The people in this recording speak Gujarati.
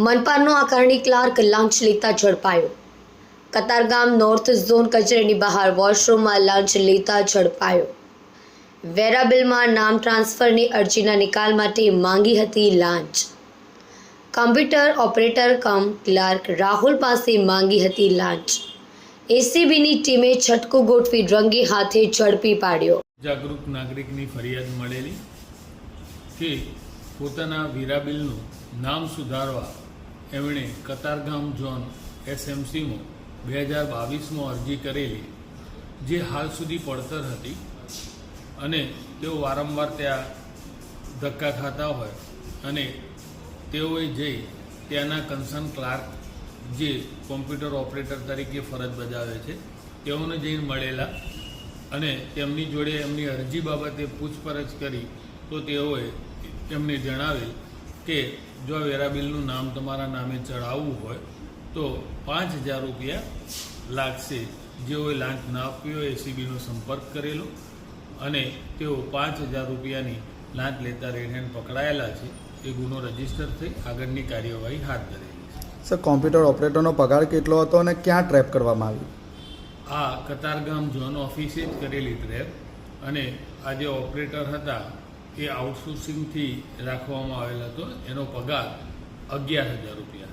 મનપાનો આકારણી ક્લાર્ક લંચ લેતા ઝડપાયો. કતારગામ નોર્થ ઝોન કચેરીની બહાર વોશરૂમમાં લંચ લેતા ઝડપાયો. વેરાબિલમાં નામ ટ્રાન્સફરની અરજીના નિકાલ માટે માંગી હતી લાંચ. કમ્પ્યુટર ઓપરેટર કમ ક્લાર્ક રાહુલ પાસે માંગી હતી લાંચ. એસીબીની ટીમે છટકું ગોઠવી રંગે હાથે ઝડપી પાડ્યો. જાગૃત નાગરિકની ફરિયાદ મળેલી કે પોતાના વેરાબિલનું નામ સુધારવા એમણે કતારગામ ઝોન એસએમસીમાં 2022માં અરજી કરેલી, જે હાલ સુધી પડતર હતી અને તેઓ વારંવાર ત્યાં ધક્કા ખાતા હોય અને તેઓએ જઈ ત્યાંના કન્સર્ન ક્લાર્ક જે કોમ્પ્યુટર ઓપરેટર તરીકે ફરજ બજાવે છે તેઓને જઈને મળેલા અને તેમની જોડે એમની અરજી બાબતે પૂછપરછ કરી તો તેઓએ એમને જણાવેલ કે જો આ વેરાબિલનું નામ તમારા નામે ચડાવવું હોય તો 5,000 રૂપિયા લાગશે. જેઓએ લાંચ ના આપ્યો એસીબીનો સંપર્ક કરેલો અને તેઓ 5,000 રૂપિયાની લાંચ લેતા રેડ પકડાયેલા છે. એ ગુનો રજીસ્ટર થઈ આગળની કાર્યવાહી હાથ ધરેલી છે. સર, કોમ્પ્યુટર ઓપરેટરનો પગાર કેટલો હતો અને ક્યાં ટ્રેપ કરવામાં આવ્યું? આ કતારગામ ઝોન ઓફિસે જ કરેલી ટ્રેપ અને આ જે ઓપરેટર હતા એ આઉટસોર્સિંગથી રાખવામાં આવેલ હતો. એનો પગાર 11,000 રૂપિયા